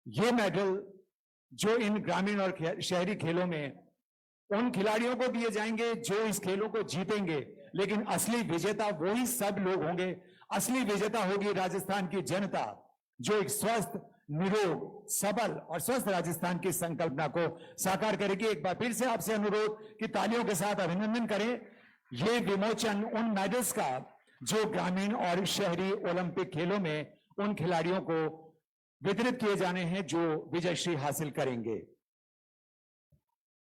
ये मेडल जो इन ग्रामीण और शहरी खेलों में उन खिलाड़ियों को दिए जाएंगे जो इस खेलों को जीतेंगे, लेकिन असली विजेता वही सब लोग होंगे। असली विजेता होगी राजस्थान की जनता, जो एक स्वस्थ, निरोग, सबल और स्वस्थ राजस्थान की संकल्पना को साकार करेगी। एक बार फिर से आपसे अनुरोध कि तालियों के साथ अभिनंदन करें। ये विमोचन उन मेडल्स का जो ग्रामीण और शहरी ओलंपिक खेलों में उन खिलाड़ियों को वितरित किए जाने हैं जो विजयश्री हासिल करेंगे।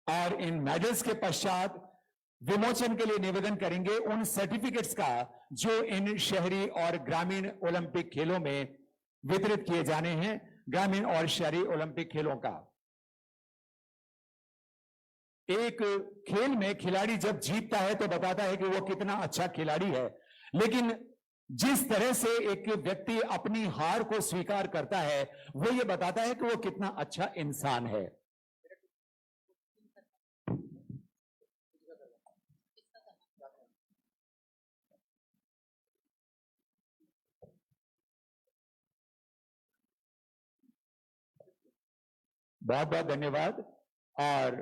और इन मेडल्स के पश्चात विमोचन के लिए निवेदन करेंगे उन सर्टिफिकेट्स का जो इन शहरी और ग्रामीण ओलंपिक खेलों में वितरित किए जाने हैं। ग्रामीण और शहरी ओलंपिक खेलों का एक खेल में खिलाड़ी जब जीतता है तो बताता है कि वो कितना अच्छा खिलाड़ी है, लेकिन जिस तरह से एक व्यक्ति अपनी हार को स्वीकार करता है वो ये बताता है कि वो कितना अच्छा इंसान है। बहुत बहुत धन्यवाद। और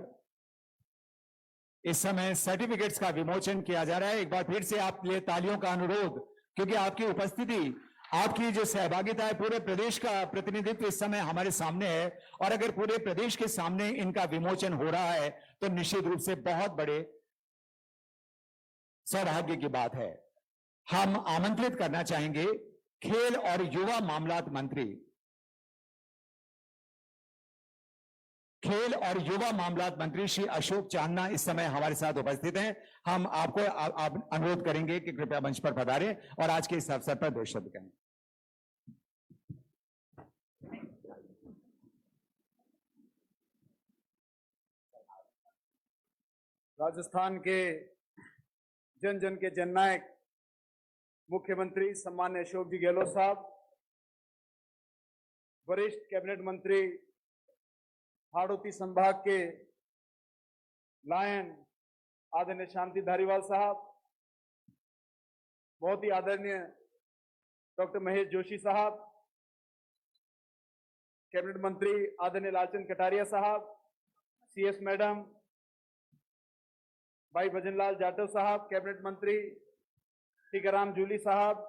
इस समय सर्टिफिकेट्स का विमोचन किया जा रहा है। एक बार फिर से आप लिए तालियों का अनुरोध, क्योंकि आपकी उपस्थिति, आपकी जो सहभागिता है, पूरे प्रदेश का प्रतिनिधित्व इस समय हमारे सामने है। और अगर पूरे प्रदेश के सामने इनका विमोचन हो रहा है तो निश्चित रूप से बहुत बड़े सौभाग्य की बात है। हम आमंत्रित करना चाहेंगे खेल और युवा मामलात मंत्री, खेल और युवा मामलात मंत्री श्री अशोक चांदना इस समय हमारे साथ उपस्थित हैं। हम आपको अनुरोध करेंगे कि कृपया मंच पर पधारें और आज के इस अवसर पर दो शब्द कहें। राजस्थान के जन जन के जननायक मुख्यमंत्री सम्मान्य अशोक जी गहलोत साहब, वरिष्ठ कैबिनेट मंत्री हाड़ौती संभाग के लायन आदरणीय शांति धारीवाल साहब, बहुत ही आदरणीय डॉक्टर महेश जोशी साहब, कैबिनेट मंत्री आदरणीय लालचंद कटारिया साहब, सीएस मैडम भाई भजनलाल जाटव साहब, कैबिनेट मंत्री टीकाराम जूली साहब,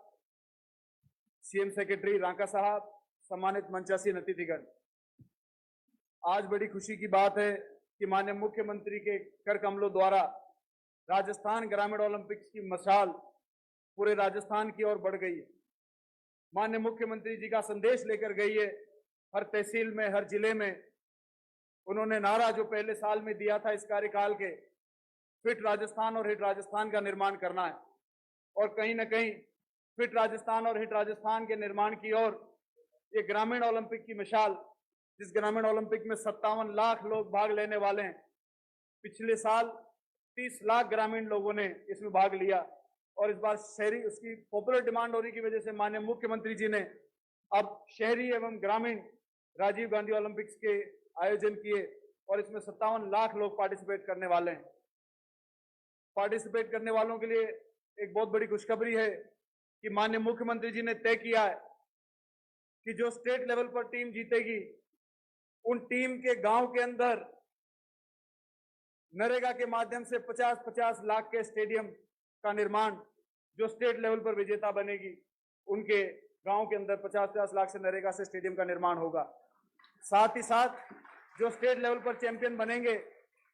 सीएम सेक्रेटरी रांका साहब, सम्मानित मंचासीन अतिथिगण, आज बड़ी खुशी की बात है कि माननीय मुख्यमंत्री के कर कमलों द्वारा राजस्थान ग्रामीण ओलंपिक्स की मशाल पूरे राजस्थान की ओर बढ़ गई है। माननीय मुख्यमंत्री जी का संदेश लेकर गई है। हर तहसील में, हर जिले में उन्होंने नारा जो पहले साल में दिया था इस कार्यकाल के, फिट राजस्थान और हिट राजस्थान का निर्माण करना है। और कहीं ना कहीं फिट राजस्थान और हिट राजस्थान के निर्माण की ओर ये ग्रामीण ओलंपिक की मिसाल, जिस ग्रामीण ओलंपिक में 57 लाख लोग भाग लेने वाले हैं, पिछले साल 30 लाख ग्रामीण लोगों ने इसमें भाग लिया। और इस बार शहरी, उसकी पॉपुलर डिमांड होने की वजह से माननीय मुख्यमंत्री जी ने अब शहरी एवं ग्रामीण राजीव गांधी ओलंपिक्स के आयोजन किए और इसमें 57 लाख लोग पार्टिसिपेट करने वाले हैं। पार्टिसिपेट करने वालों के लिए एक बहुत बड़ी खुशखबरी है कि माननीय मुख्यमंत्री जी ने तय किया है कि जो स्टेट लेवल पर टीम जीतेगी उन टीम के गांव के अंदर नरेगा के माध्यम से 50-50 लाख के स्टेडियम का निर्माण, जो स्टेट लेवल पर विजेता बनेगी उनके गांव के अंदर 50-50 लाख से नरेगा से स्टेडियम का निर्माण होगा। साथ ही साथ जो स्टेट लेवल पर चैंपियन बनेंगे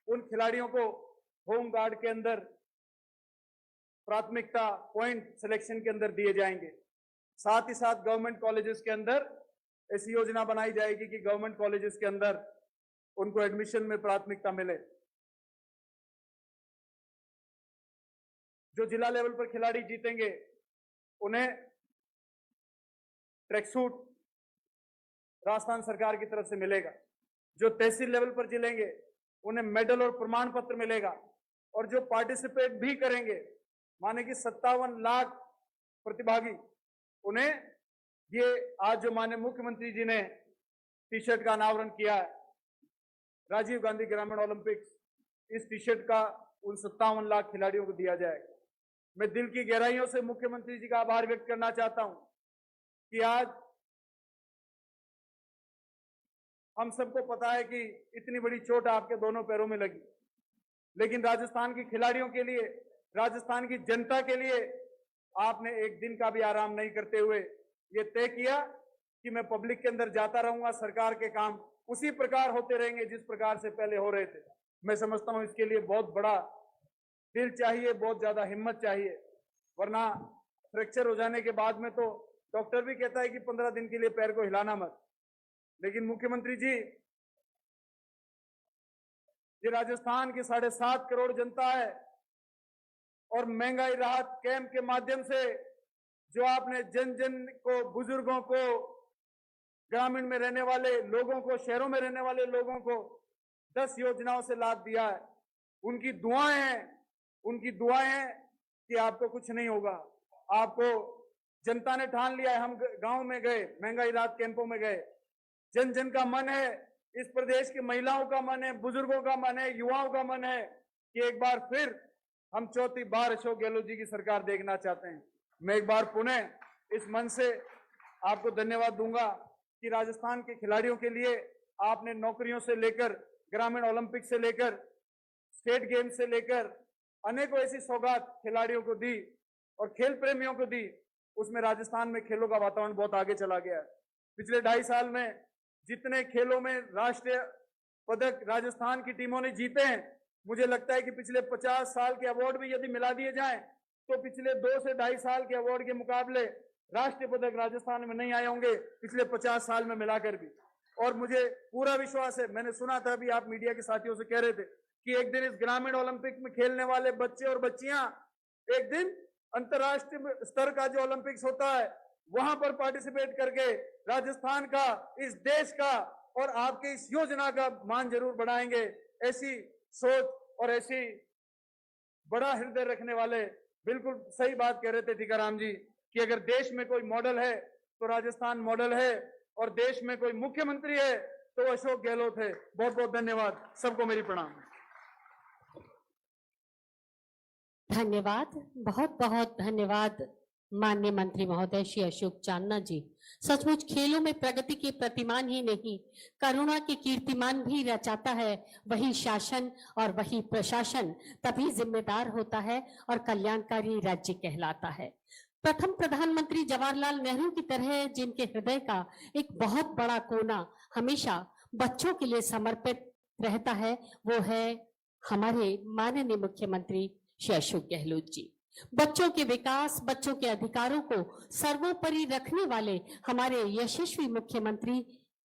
उन खिलाड़ियों को होम गार्ड के अंदर प्राथमिकता पॉइंट सिलेक्शन के अंदर दिए जाएंगे। साथ ही साथ गवर्नमेंट कॉलेजेस के अंदर ऐसी योजना बनाई जाएगी कि गवर्नमेंट कॉलेजेस के अंदर उनको एडमिशन में प्राथमिकता मिले। जो जिला लेवल पर खिलाड़ी जीतेंगे उन्हें ट्रैक सूट राजस्थान सरकार की तरफ से मिलेगा। जो तहसील लेवल पर जिलेंगे उन्हें मेडल और प्रमाण पत्र मिलेगा। और जो पार्टिसिपेट भी करेंगे, माने कि 57 लाख प्रतिभागी, उन्हें ये आज जो माननीय मुख्यमंत्री जी ने टी शर्ट का अनावरण किया है, राजीव गांधी ग्रामीण ओलंपिक्स, इस टी शर्ट का उन 57 लाख खिलाड़ियों को दिया जाएगा। मैं दिल की गहराइयों से मुख्यमंत्री जी का आभार व्यक्त करना चाहता हूं कि आज हम सबको पता है कि इतनी बड़ी चोट आपके दोनों पैरों में लगी, लेकिन राजस्थान के खिलाड़ियों के लिए, राजस्थान की जनता के लिए आपने एक दिन का भी आराम नहीं करते हुए ये तय किया कि मैं पब्लिक के अंदर जाता रहूंगा, सरकार के काम उसी प्रकार होते रहेंगे जिस प्रकार से पहले हो रहे थे। मैं समझता हूं इसके लिए बहुत बड़ा दिल चाहिए, बहुत ज्यादा हिम्मत चाहिए, वरना फ्रैक्चर हो जाने के बाद में तो डॉक्टर भी कहता है कि 15 दिन के लिए पैर को हिलाना मत। लेकिन मुख्यमंत्री जी, ये राजस्थान की 7.5 करोड़ जनता है और महंगाई राहत कैंप के माध्यम से जो आपने जन जन को, बुजुर्गों को, ग्रामीण में रहने वाले लोगों को, शहरों में रहने वाले लोगों को 10 योजनाओं से लाभ दिया है, उनकी दुआएं हैं कि आपको कुछ नहीं होगा। आपको जनता ने ठान लिया है। हम गांव में गए, महंगाई राहत कैंपों में गए, जन जन का मन है, इस प्रदेश की महिलाओं का मन है, बुजुर्गों का मन है, युवाओं का मन है कि एक बार फिर हम चौथी बार अशोक गहलोत जी की सरकार देखना चाहते हैं। मैं एक बार पुनः इस मंच से आपको धन्यवाद दूंगा कि राजस्थान के खिलाड़ियों के लिए आपने नौकरियों से लेकर, ग्रामीण ओलंपिक से लेकर, स्टेट गेम से लेकर अनेकों ऐसी सौगात खिलाड़ियों को दी और खेल प्रेमियों को दी। उसमें राजस्थान में खेलों का वातावरण बहुत आगे चला गया है। पिछले 2.5 साल में जितने खेलों में राष्ट्रीय पदक राजस्थान की टीमों ने जीते हैं, मुझे लगता है कि पिछले 50 साल के अवार्ड भी यदि मिला दिए जाएं तो पिछले 2 से 2.5 साल के अवार्ड के मुकाबले राष्ट्रीय पदक राजस्थान में नहीं आए होंगे पिछले 50 साल में मिलाकर भी। और मुझे पूरा विश्वास है, मैंने सुना था अभी आप मीडिया के साथियों से कह रहे थे कि एक दिन इस ग्रामीण ओलंपिक में खेलने वाले बच्चे और बच्चियां एक दिन अंतर्राष्ट्रीय स्तर का जो ओलंपिक्स होता है वहां पर पार्टिसिपेट करके राजस्थान का, इस देश का और आपके इस योजना का मान जरूर बढ़ाएंगे। ऐसी सोच और ऐसी बड़ा हृदय रखने वाले बिल्कुल सही बात कह रहे थे टीकाराम जी कि अगर देश में कोई मॉडल है तो राजस्थान मॉडल है और देश में कोई मुख्यमंत्री है तो अशोक गहलोत है। बहुत बहुत धन्यवाद, सबको मेरी प्रणाम। धन्यवाद, बहुत बहुत धन्यवाद माननीय मंत्री महोदय श्री अशोक चांदना जी। सचमुच खेलों में प्रगति के प्रतिमान ही नहीं, करुणा के कीर्तिमान भी रचाता है वही शासन और वही प्रशासन, तभी जिम्मेदार होता है और कल्याणकारी राज्य कहलाता है। प्रथम प्रधानमंत्री जवाहरलाल नेहरू की तरह जिनके हृदय का एक बहुत बड़ा कोना हमेशा बच्चों के लिए समर्पित रहता है, वो है हमारे माननीय मुख्यमंत्री श्री अशोक गहलोत जी। बच्चों के विकास, बच्चों के अधिकारों को सर्वोपरि रखने वाले हमारे यशस्वी मुख्यमंत्री,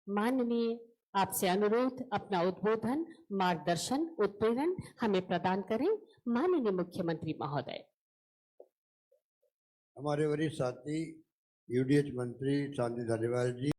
माननीय आपसे अनुरोध अपना उद्बोधन, मार्गदर्शन, उत्प्रेरण हमें प्रदान करें माननीय मुख्यमंत्री महोदय। हमारे वरिष्ठ साथी यूडीएच मंत्री चांदी धारीवाल जी,